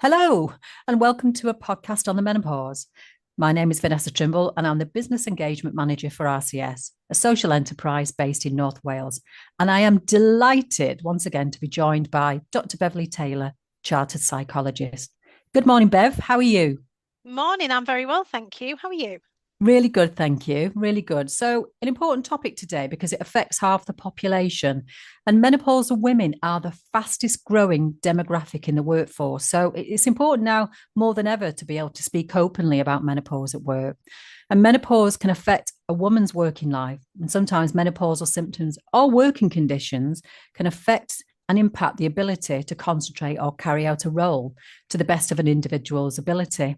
Hello, and welcome to a podcast on the menopause. My name is Vanessa Trimble, and I'm the Business Engagement Manager for RCS, a social enterprise based in North Wales. And I am delighted once again to be joined by Dr. Beverly Taylor, Chartered Psychologist. Good morning, Bev. How are you? Morning, I'm very well, thank you. How are you? Really good, thank you. Really good. So, an important topic today because it affects half the population. And menopausal women are the fastest growing demographic in the workforce. So, it's important now more than ever to be able to speak openly about menopause at work. And menopause can affect a woman's working life. And sometimes menopausal symptoms or working conditions can affect and impact the ability to concentrate or carry out a role to the best of an individual's ability.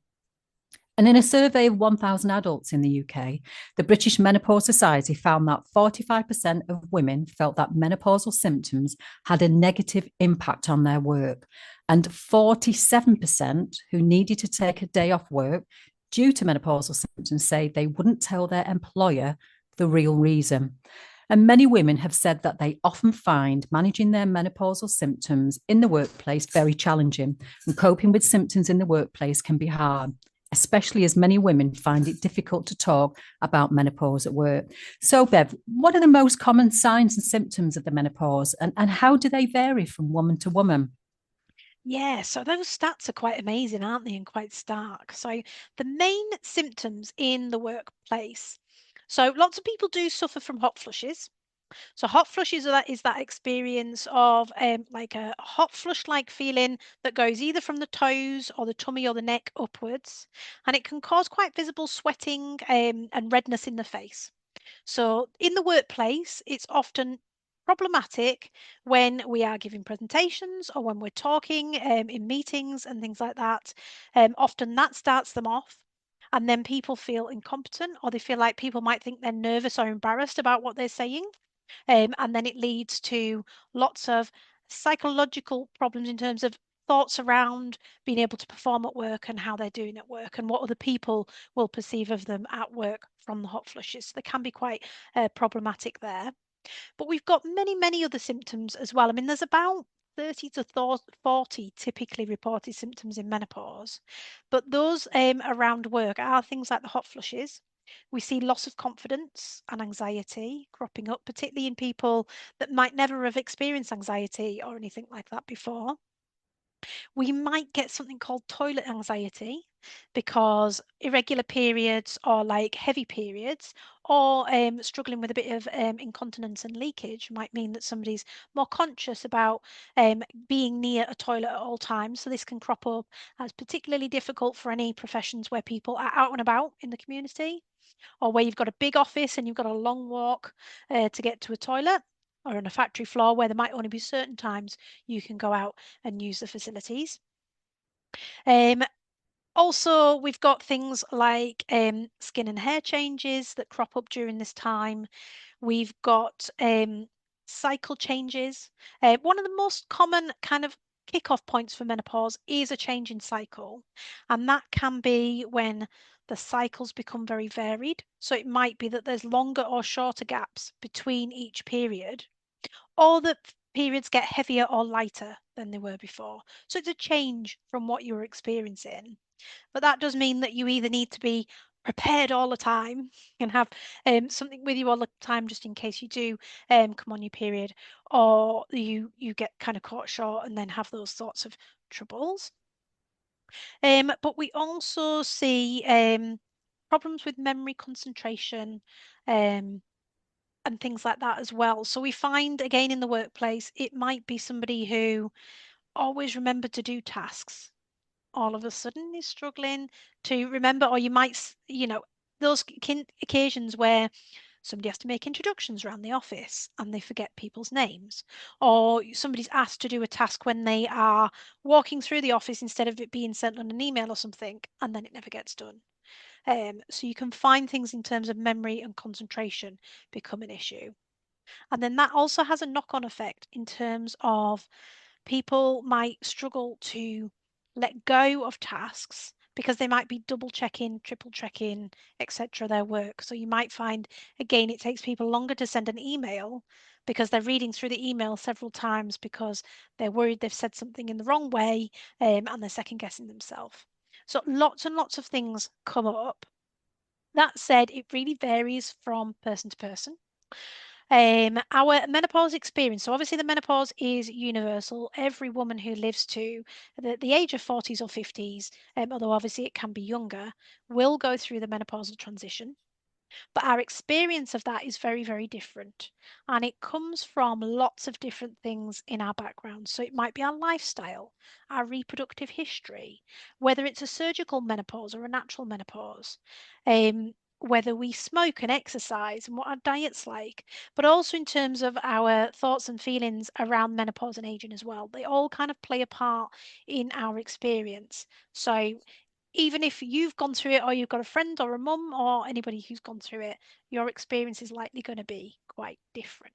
And in a survey of 1,000 adults in the UK, the British Menopause Society found that 45% of women felt that menopausal symptoms had a negative impact on their work, and 47% who needed to take a day off work due to menopausal symptoms say they wouldn't tell their employer the real reason. And many women have said that they often find managing their menopausal symptoms in the workplace very challenging, and coping with symptoms in the workplace can be hard, especially as many women find it difficult to talk about menopause at work. So, Bev, what are the most common signs and symptoms of the menopause, and how do they vary from woman to woman? Yeah, so those stats are quite amazing, aren't they? And quite stark. So, the main symptoms in the workplace. So, lots of people do suffer from hot flushes. So, hot flushes is that experience of like a hot flush-like feeling that goes either from the toes or the tummy or the neck upwards, and it can cause quite visible sweating and redness in the face. So in the workplace, it's often problematic when we are giving presentations or when we're talking in meetings and things like that. Often that starts them off. And then people feel incompetent or they feel like people might think they're nervous or embarrassed about what they're saying. And then it leads to lots of psychological problems in terms of thoughts around being able to perform at work and how they're doing at work and what other people will perceive of them at work from the hot flushes. So they can be quite problematic there. But we've got many, many other symptoms as well. I mean, there's about 30 to 40 typically reported symptoms in menopause, but those around work are things like the hot flushes. We see loss of confidence and anxiety cropping up, particularly in people that might never have experienced anxiety or anything like that before. We might get something called toilet anxiety because irregular periods or like heavy periods or struggling with a bit of incontinence and leakage might mean that somebody's more conscious about being near a toilet at all times. So this can crop up as particularly difficult for any professions where people are out and about in the community or where you've got a big office and you've got a long walk to get to a toilet, or on a factory floor where there might only be certain times you can go out and use the facilities. Um, Also, we've got things like skin and hair changes that crop up during this time. We've got cycle changes. One of the most common kind of kick-off points for menopause is a change in cycle, and that can be when the cycles become very varied. So it might be that there's longer or shorter gaps between each period, or that periods get heavier or lighter than they were before. So it's a change from what you were experiencing. But that does mean that you either need to be prepared all the time and have something with you all the time just in case you do come on your period, or you get kind of caught short and then have those sorts of troubles. But we also see problems with memory, concentration, um, and things like that as well. So we find again in the workplace, it might be somebody who always remembered to do tasks all of a sudden is struggling to remember, or you might, those occasions where somebody has to make introductions around the office and they forget people's names, or somebody's asked to do a task when they are walking through the office instead of it being sent on an email or something, and then it never gets done. So you can find things in terms of memory and concentration become an issue. And then that also has a knock on effect in terms of people might struggle to let go of tasks because they might be double checking, triple checking, etc. their work. So you might find again it takes people longer to send an email because they're reading through the email several times because they're worried they've said something in the wrong way, and they're second guessing themselves. So lots and lots of things come up. That said, it really varies from person to person. Our menopause experience. So obviously the menopause is universal. Every woman who lives to the age of 40s or 50s, although obviously it can be younger, will go through the menopausal transition. But our experience of that is very, very different. And it comes from lots of different things in our background. So it might be our lifestyle, our reproductive history, whether it's a surgical menopause or a natural menopause, whether we smoke and exercise and what our diet's like, but also in terms of our thoughts and feelings around menopause and aging as well. They all kind of play a part in our experience. So even if you've gone through it or you've got a friend or a mum or anybody who's gone through it, your experience is likely going to be quite different.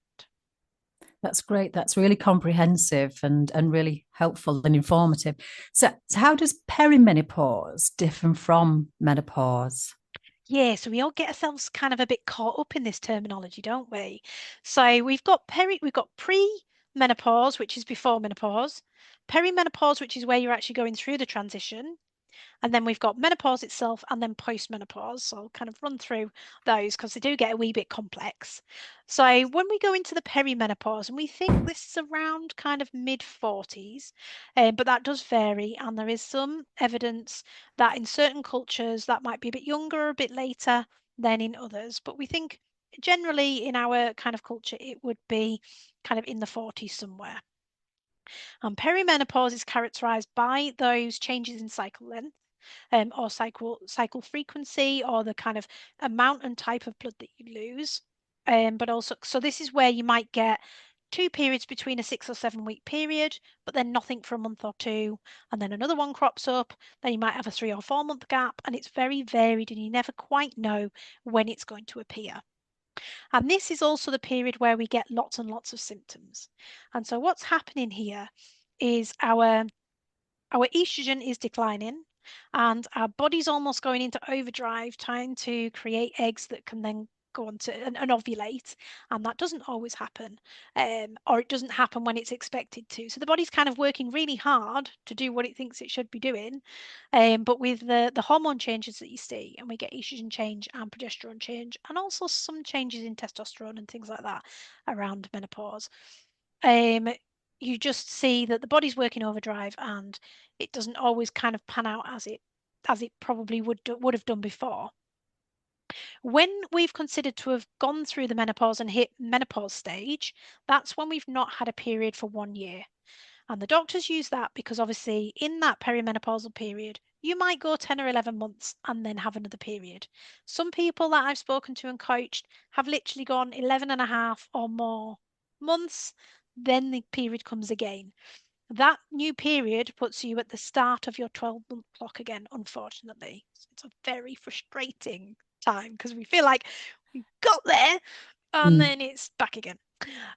That's great. That's really comprehensive and really helpful and informative. So how does perimenopause differ from menopause? Yeah, so we all get ourselves kind of a bit caught up in this terminology, don't we? So we've got pre-menopause, which is before menopause, perimenopause, which is where you're actually going through the transition, and then we've got menopause itself and then postmenopause. So I'll kind of run through those because they do get a wee bit complex. So when we go into the perimenopause, and we think this is around kind of mid 40s, but that does vary. And there is some evidence that in certain cultures that might be a bit younger or a bit later than in others. But we think generally in our kind of culture, it would be kind of in the 40s somewhere. And perimenopause is characterized by those changes in cycle length, or cycle frequency, or the kind of amount and type of blood that you lose. But also, so this is where you might get two periods between a 6 or 7 week period, but then nothing for a month or two, and then another one crops up. Then you might have a 3 or 4 month gap, and it's very varied, and you never quite know when it's going to appear. And this is also the period where we get lots and lots of symptoms. And so what's happening here is our estrogen is declining and our body's almost going into overdrive trying to create eggs that can then go on to and ovulate, and that doesn't always happen, or it doesn't happen when it's expected to. So the body's kind of working really hard to do what it thinks it should be doing, but with the hormone changes that you see, and we get estrogen change and progesterone change and also some changes in testosterone and things like that around menopause, um, you just see that the body's working overdrive and it doesn't always kind of pan out as it probably would have done before. When we've considered to have gone through the menopause and hit menopause stage, that's when we've not had a period for 1 year. And the doctors use that because obviously in that perimenopausal period, you might go 10 or 11 months and then have another period. Some people that I've spoken to and coached have literally gone 11 and a half or more months, then the period comes again. That new period puts you at the start of your 12-month clock again, unfortunately. So it's a very frustrating time because we feel like we got there and Mm, then it's back again.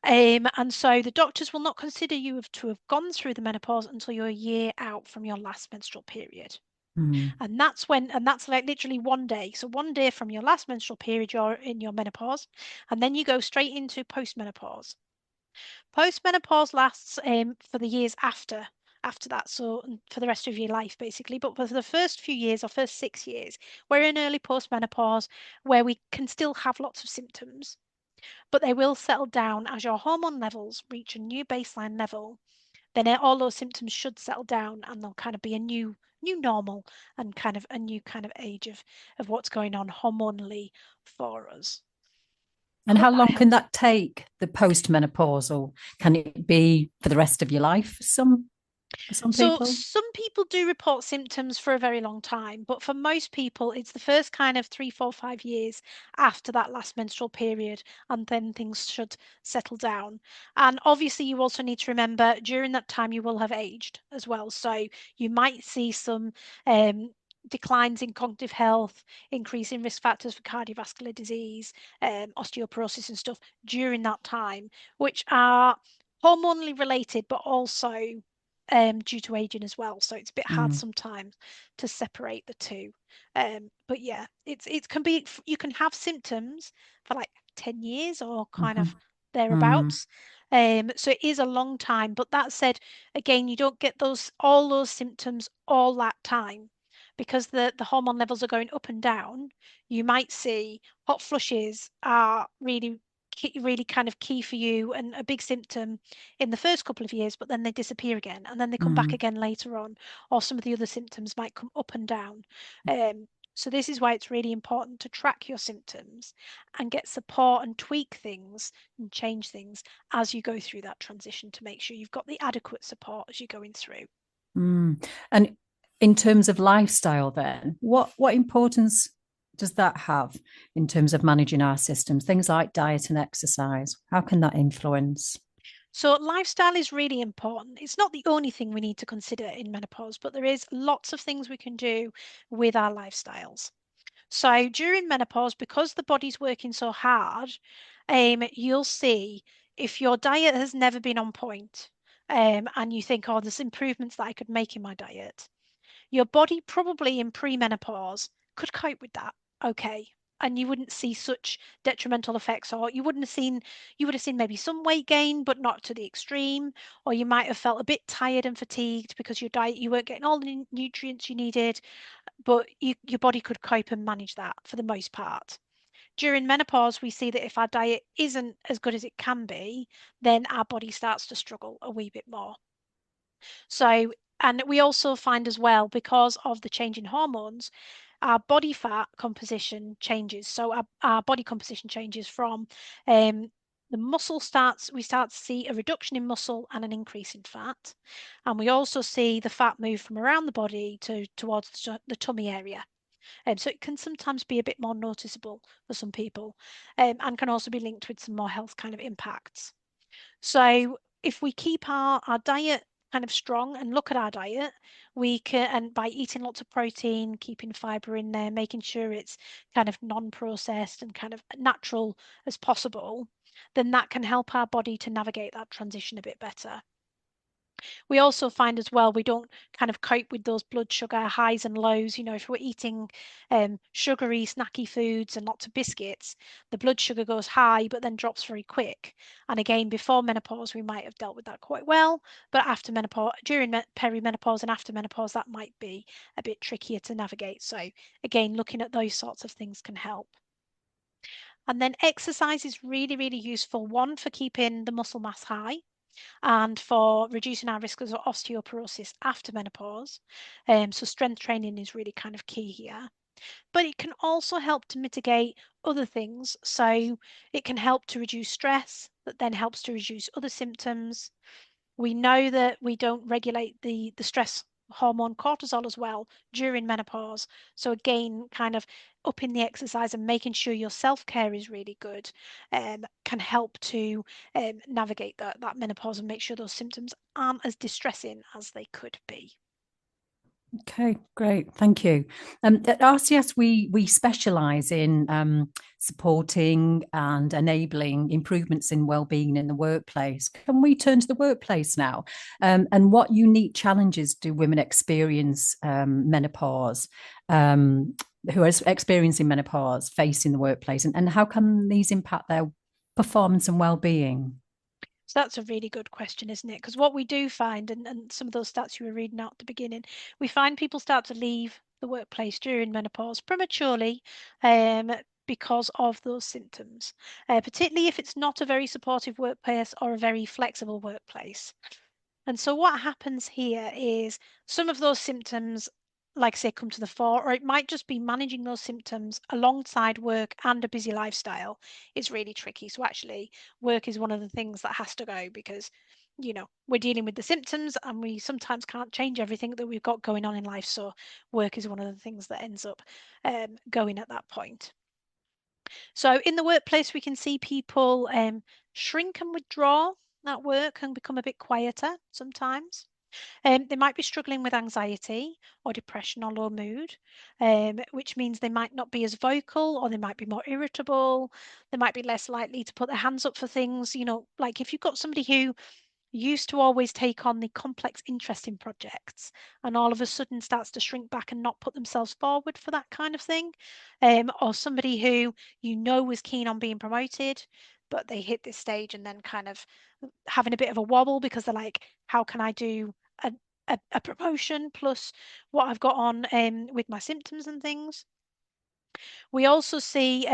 And so the doctors will not consider you to have gone through the menopause until you're a year out from your last menstrual period. mm. And that's like literally 1 day. So 1 day from your last menstrual period, you're in your menopause, and then you go straight into postmenopause. Postmenopause lasts for the years after that, so for the rest of your life basically. But for the first few years or first 6 years, we're in early postmenopause where we can still have lots of symptoms, but they will settle down as your hormone levels reach a new baseline level. Then all those symptoms should settle down and there'll kind of be a new normal and kind of a new kind of age of what's going on hormonally for us. And how Hope that long can helps. that take, the postmenopausal? Can it be for the rest of your life for some So people? some people do report symptoms for a very long time, but for most people, it's the first kind of 3, 4, 5 years after that last menstrual period, and then things should settle down. And obviously, you also need to remember during that time you will have aged as well. So you might see some declines in cognitive health, increase in risk factors for cardiovascular disease, osteoporosis and stuff during that time, which are hormonally related, but also due to aging as well. So it's a bit hard Mm, sometimes to separate the two. But yeah, it can be, you can have symptoms for like 10 years or kind of mhm. Mm, thereabouts. So it is a long time. But that said, again, you don't get all those symptoms all that time because the hormone levels are going up and down. You might see hot flushes are really kind of key for you and a big symptom in the first couple of years, but then they disappear again and then they come back mm, again later on, or some of the other symptoms might come up and down. So this is why it's really important to track your symptoms and get support and tweak things and change things as you go through that transition to make sure you've got the adequate support as you're going through. mm. And in terms of lifestyle, then, what importance does that have in terms of managing our systems? Things like diet and exercise. How can that influence? So lifestyle is really important. It's not the only thing we need to consider in menopause, but there is lots of things we can do with our lifestyles. So during menopause, because the body's working so hard, you'll see if your diet has never been on point, and you think, oh, there's improvements that I could make in my diet, your body probably in premenopause could cope with that. Okay. And you wouldn't see such detrimental effects, or you would have seen maybe some weight gain, but not to the extreme, or you might have felt a bit tired and fatigued because your diet, you weren't getting all the nutrients you needed, but your body could cope and manage that for the most part. During menopause, we see that if our diet isn't as good as it can be, then our body starts to struggle a wee bit more. So, and we also find as well, because of the change in hormones, our body fat composition changes. So our body composition changes from the we start to see a reduction in muscle and an increase in fat. And we also see the fat move from around the body towards the tummy area. So it can sometimes be a bit more noticeable for some people, and can also be linked with some more health kind of impacts. So if we keep our diet kind of strong and look at our diet, we can, and by eating lots of protein, keeping fiber in there, making sure it's kind of non-processed and kind of natural as possible, then that can help our body to navigate that transition a bit better. We also find as well we don't kind of cope with those blood sugar highs and lows. If we're eating sugary, snacky foods and lots of biscuits, the blood sugar goes high but then drops very quick. And again, before menopause, we might have dealt with that quite well, but after menopause, during perimenopause and after menopause, that might be a bit trickier to navigate. So again, looking at those sorts of things can help. And then exercise is really, really useful. One, for keeping the muscle mass high and for reducing our risk of osteoporosis after menopause. So strength training is really kind of key here. But it can also help to mitigate other things. So it can help to reduce stress, that then helps to reduce other symptoms. We know that we don't regulate the stress hormone cortisol as well during menopause. So again, kind of upping the exercise and making sure your self-care is really good can help to navigate that menopause and make sure those symptoms aren't as distressing as they could be. Okay, great. Thank you. At RCS, we specialise in supporting and enabling improvements in well-being in the workplace. Can we turn to the workplace now? And what unique challenges do women experience menopause? Who are experiencing menopause face in the workplace, and how can these impact their performance and well-being? So that's a really good question, isn't it? Because what we do find, and some of those stats you were reading out at the beginning, we find people start to leave the workplace during menopause prematurely because of those symptoms, particularly if it's not a very supportive workplace or a very flexible workplace. And so what happens here is some of those symptoms, like I say, come to the fore, or it might just be managing those symptoms alongside work and a busy lifestyle is really tricky. So actually, work is one of the things that has to go because, we're dealing with the symptoms and we sometimes can't change everything that we've got going on in life. So work is one of the things that ends up going at that point. So in the workplace, we can see people shrink and withdraw at work and become a bit quieter sometimes. They might be struggling with anxiety or depression or low mood, which means they might not be as vocal or they might be more irritable. They might be less likely to put their hands up for things. Like if you've got somebody who used to always take on the complex, interesting projects and all of a sudden starts to shrink back and not put themselves forward for that kind of thing, or somebody who was keen on being promoted, but they hit this stage and then kind of having a bit of a wobble because they're like, how can I do a, a promotion plus what I've got on with my symptoms and things. We also see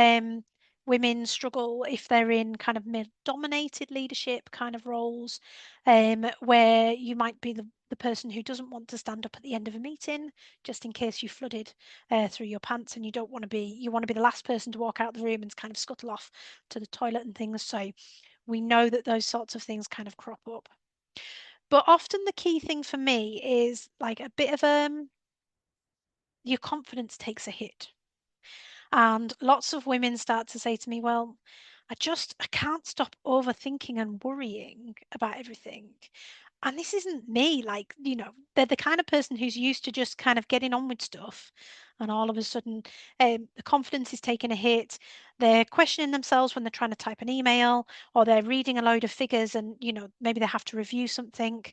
women struggle if they're in kind of male-dominated leadership kind of roles, where you might be the person who doesn't want to stand up at the end of a meeting, just in case you flooded through your pants and you don't want to be, you want to be the last person to walk out the room and kind of scuttle off to the toilet and things. So we know that those sorts of things kind of crop up. But often the key thing for me is like a bit of your confidence takes a hit. And lots of women start to say to me, well, I can't stop overthinking and worrying about everything. And this isn't me. Like, they're the kind of person who's used to just kind of getting on with stuff. And all of a sudden, the confidence is taking a hit. They're questioning themselves when they're trying to type an email, or they're reading a load of figures and, maybe they have to review something,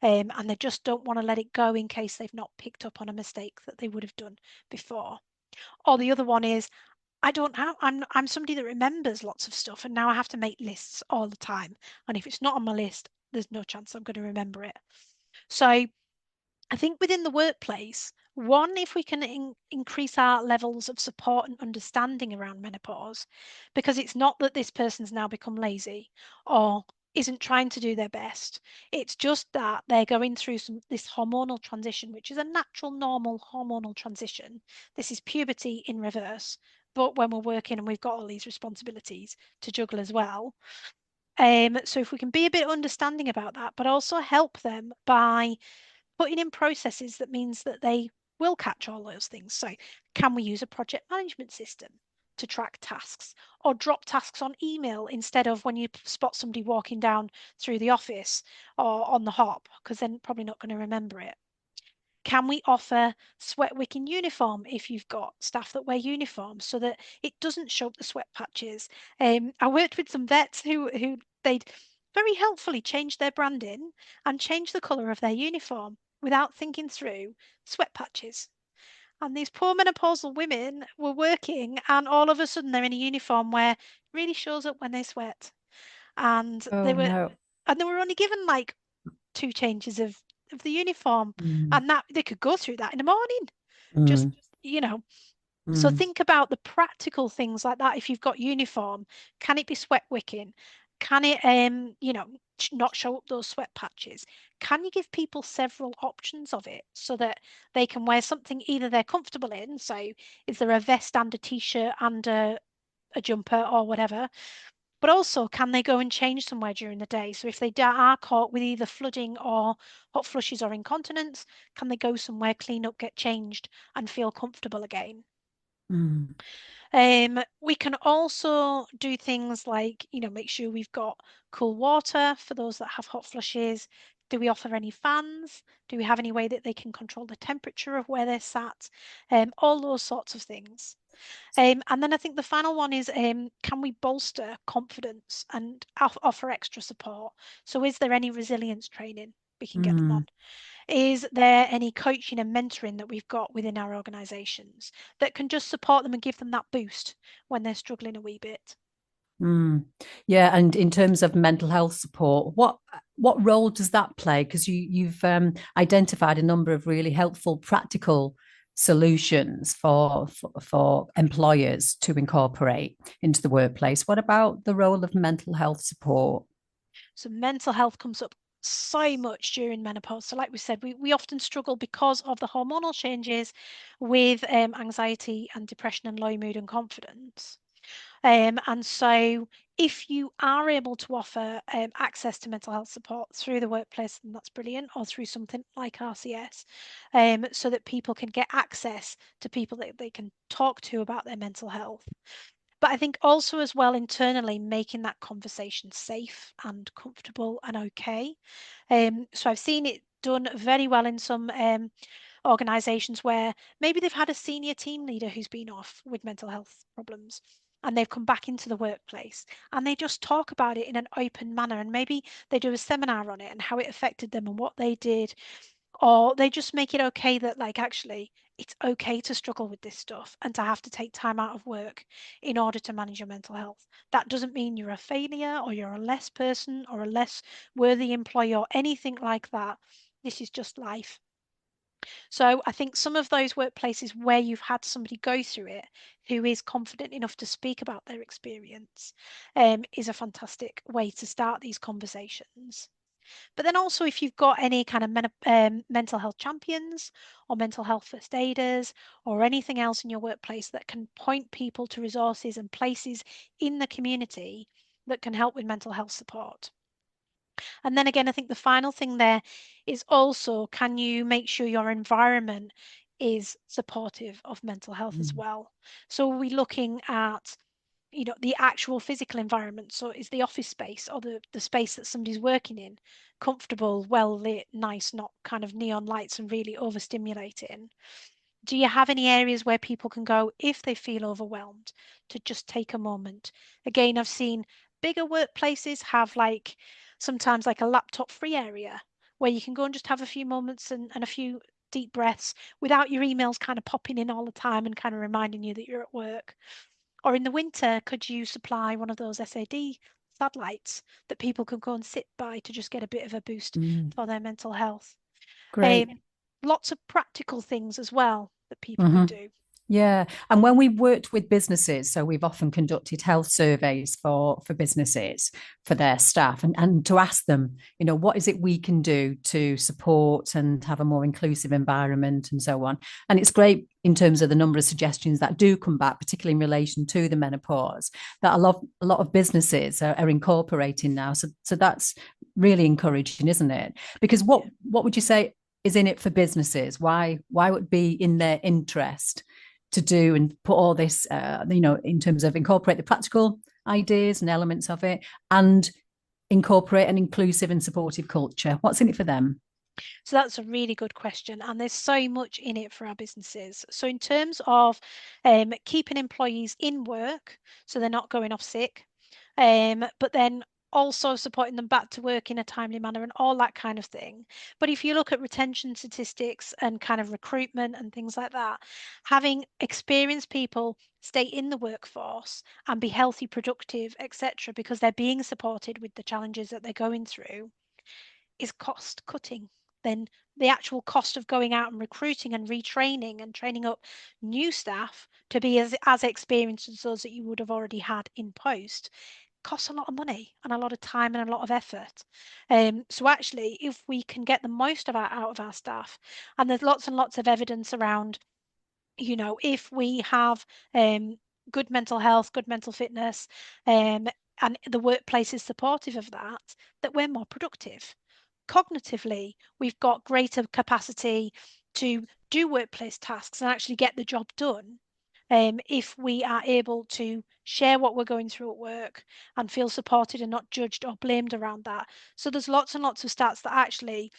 and they just don't want to let it go in case they've not picked up on a mistake that they would have done before. Or the other one is, I'm somebody that remembers lots of stuff and now I have to make lists all the time. And if it's not on my list, there's no chance I'm going to remember it. So I think within the workplace, one, if we can increase our levels of support and understanding around menopause, because it's not that this person's now become lazy or isn't trying to do their best. It's just that they're going through this hormonal transition, which is a natural, normal hormonal transition. This is puberty in reverse. But when we're working and we've got all these responsibilities to juggle as well. So if we can be a bit understanding about that, but also help them by putting in processes that means that they will catch all those things. So can we use a project management system to track tasks or drop tasks on email instead of when you spot somebody walking down through the office or on the hop, because they're probably not going to remember it. Can we offer sweat wicking uniform if you've got staff that wear uniforms so that it doesn't show up the sweat patches? I worked with some vets who they'd very helpfully changed their branding and changed the colour of their uniform without thinking through sweat patches. And these poor menopausal women were working, and all of a sudden they're in a uniform where it really shows up when they sweat. And they Oh were no. and they were only given like two changes of the uniform, Mm, and that they could go through that in the morning. Just, mm, you know, so mm, think about the practical things like that. If you've got uniform, can it be sweat wicking? Can it, not show up those sweat patches? Can you give people several options of it so that they can wear something either they're comfortable in? So is there a vest and a t-shirt and a jumper or whatever? But also, can they go and change somewhere during the day? So if they are caught with either flooding or hot flushes or incontinence, can they go somewhere, clean up, get changed, and feel comfortable again? mm, We can also do things like, make sure we've got cool water for those that have hot flushes. Do we offer any fans? Do we have any way that they can control the temperature of where they're sat? All those sorts of things. And then I think the final one is, can we bolster confidence and offer extra support? So is there any resilience training we can get them mm. on? Is there any coaching and mentoring that we've got within our organisations that can just support them and give them that boost when they're struggling a wee bit? Mm. Yeah, and in terms of mental health support, what role does that play? Because you've identified a number of really helpful, practical solutions for employers to incorporate into the workplace. What about the role of mental health support? So mental health comes up so much during menopause. So like we said, we often struggle because of the hormonal changes with anxiety and depression and low mood and confidence. And so, if you are able to offer access to mental health support through the workplace, then that's brilliant, or through something like RCS, so that people can get access to people that they can talk to about their mental health. But I think also, as well, internally, making that conversation safe and comfortable and okay. So, I've seen it done very well in some organisations where maybe they've had a senior team leader who's been off with mental health problems and they've come back into the workplace and they just talk about it in an open manner, and maybe they do a seminar on it and how it affected them and what they did, or they just make it okay that, like, actually it's okay to struggle with this stuff and to have to take time out of work in order to manage your mental health. That doesn't mean you're a failure or you're a less person or a less worthy employee or anything like that. This is just life. So I think some of those workplaces where you've had somebody go through it who is confident enough to speak about their experience is a fantastic way to start these conversations. But then also, if you've got any kind of mental health champions or mental health first aiders or anything else in your workplace that can point people to resources and places in the community that can help with mental health support. And then again, I think the final thing there is also, can you make sure your environment is supportive of mental health as Mm. well? So are we looking at, the actual physical environment? So is the office space or the space that somebody's working in comfortable, well lit, nice, not kind of neon lights and really overstimulating? Do you have any areas where people can go if they feel overwhelmed to just take a moment? Again, I've seen bigger workplaces have like sometimes like a laptop free area where you can go and just have a few moments and a few deep breaths without your emails kind of popping in all the time and kind of reminding you that you're at work. Or in the winter, could you supply one of those SAD satellites that people can go and sit by to just get a bit of a boost Mm. for their mental health? Great. Um, Lots of practical things as well that people can Hmm. do. Yeah, and when we've worked with businesses, so we've often conducted health surveys for businesses for their staff, and to ask them, what is it we can do to support and have a more inclusive environment and so on. And it's great in terms of the number of suggestions that do come back, particularly in relation to the menopause, that a lot of businesses are incorporating now. So that's really encouraging, isn't it? Because what Yeah. what would you say is in it for businesses? Why would it be in their interest to do and put all this, in terms of incorporate the practical ideas and elements of it and incorporate an inclusive and supportive culture? What's in it for them? So that's a really good question, and there's so much in it for our businesses. So in terms of keeping employees in work, so they're not going off sick, but then also supporting them back to work in a timely manner and all that kind of thing. But if you look at retention statistics and kind of recruitment and things like that, having experienced people stay in the workforce and be healthy, productive, etc., because they're being supported with the challenges that they're going through is cost cutting. Then the actual cost of going out and recruiting and retraining and training up new staff to be as experienced as those that you would have already had in post costs a lot of money and a lot of time and a lot of effort. So actually, if we can get the most of out of our staff, and there's lots and lots of evidence around, if we have good mental health, good mental fitness, and the workplace is supportive of that, that we're more productive. Cognitively, we've got greater capacity to do workplace tasks and actually get the job done. If we are able to share what we're going through at work and feel supported and not judged or blamed around that. So there's lots and lots of stats that actually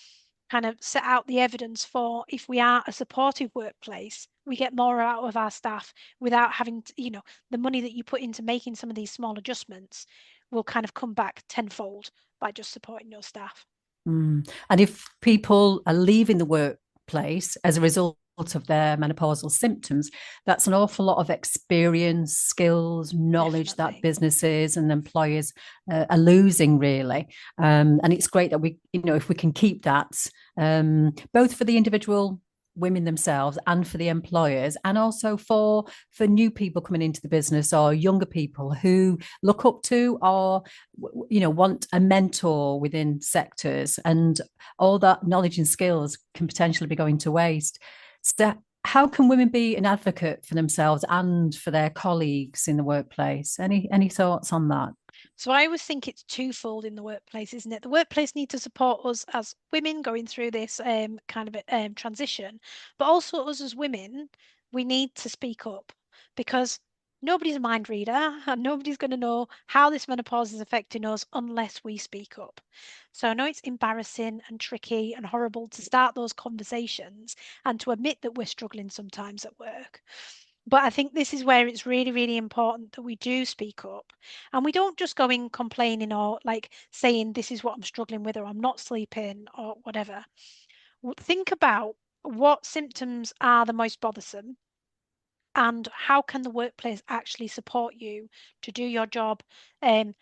kind of set out the evidence for if we are a supportive workplace, we get more out of our staff without having to, the money that you put into making some of these small adjustments will kind of come back tenfold by just supporting your staff. Mm. And if people are leaving the workplace as a result of their menopausal symptoms, that's an awful lot of experience, skills, knowledge that Definitely. businesses and employers are losing, really. And it's great that if we can keep that, both for the individual women themselves and for the employers, and also for new people coming into the business or younger people who look up to or want a mentor within sectors, and all that knowledge and skills can potentially be going to waste. So how can women be an advocate for themselves and for their colleagues in the workplace? Any thoughts on that? So I always think it's twofold in the workplace, isn't it? The workplace needs to support us as women going through this kind of transition, but also us as women, we need to speak up because nobody's a mind reader and nobody's going to know how this menopause is affecting us unless we speak up. So I know it's embarrassing and tricky and horrible to start those conversations and to admit that we're struggling sometimes at work. But I think this is where it's really, really important that we do speak up and we don't just go in complaining or like saying, this is what I'm struggling with, or I'm not sleeping, or whatever. Think about what symptoms are the most bothersome, and how can the workplace actually support you to do your job? Um,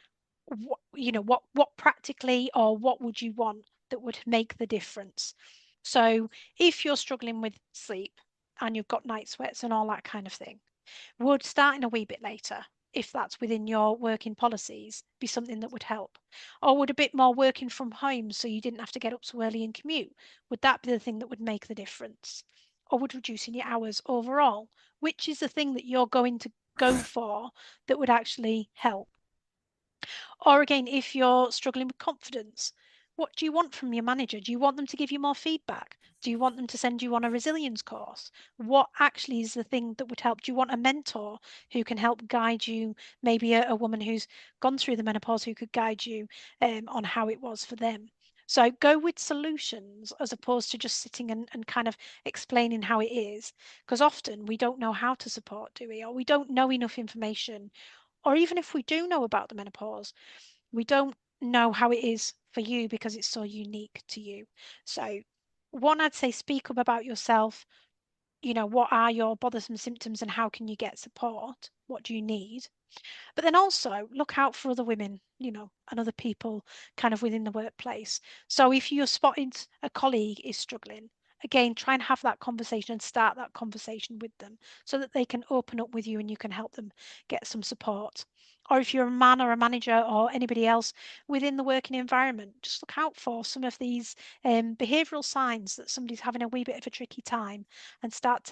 what practically, or what would you want that would make the difference? So if you're struggling with sleep and you've got night sweats and all that kind of thing, would starting a wee bit later, if that's within your working policies, be something that would help? Or would a bit more working from home so you didn't have to get up so early and commute, would that be the thing that would make the difference? Or would reducing your hours overall, which is the thing that you're going to go for that would actually help? Or again, if you're struggling with confidence, what do you want from your manager? Do you want them to give you more feedback? Do you want them to send you on a resilience course? What actually is the thing that would help? Do you want a mentor who can help guide you? Maybe a woman who's gone through the menopause who could guide you on how it was for them. So go with solutions as opposed to just sitting and kind of explaining how it is. Because often we don't know how to support, do we? Or we don't know enough information. Or even if we do know about the menopause, we don't know how it is for you because it's so unique to you. So, one, I'd say speak up about yourself. What are your bothersome symptoms and how can you get support? What do you need? But then also look out for other women, and other people kind of within the workplace. So if you're spotted a colleague is struggling, again, try and have that conversation and start that conversation with them so that they can open up with you and you can help them get some support. Or if you're a man or a manager or anybody else within the working environment, just look out for some of these behavioural signs that somebody's having a wee bit of a tricky time, and start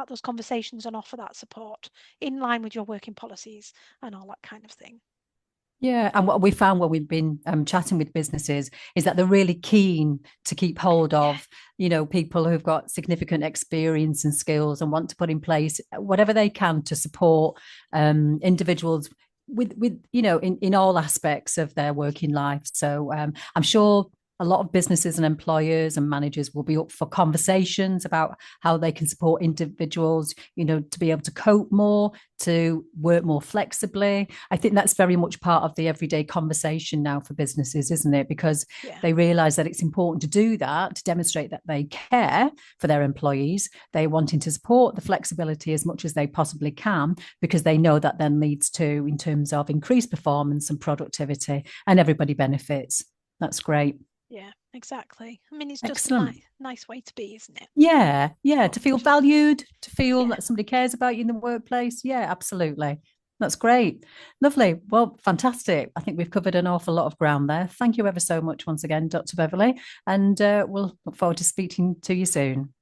those conversations and offer that support in line with your working policies and all that kind of thing. Yeah, and what we found when we've been chatting with businesses is that they're really keen to keep hold Yeah, of, people who've got significant experience and skills and want to put in place whatever they can to support individuals with in all aspects of their working life. So I'm sure a lot of businesses and employers and managers will be up for conversations about how they can support individuals, to be able to cope more, to work more flexibly. I think that's very much part of the everyday conversation now for businesses, isn't it? Because yeah, they realize that it's important to do that, to demonstrate that they care for their employees. They're wanting to support the flexibility as much as they possibly can, because they know that then leads to, in terms of increased performance and productivity, and everybody benefits. That's great. yeah, exactly. I mean, it's just a Excellent. nice way to be, isn't it? Yeah, yeah, But to feel valued, to feel yeah, that somebody cares about you in the workplace. Yeah, absolutely. That's great. Lovely. Well, fantastic. I think we've covered an awful lot of ground there. Thank you ever so much once again, Dr. Beverly. And we'll look forward to speaking to you soon.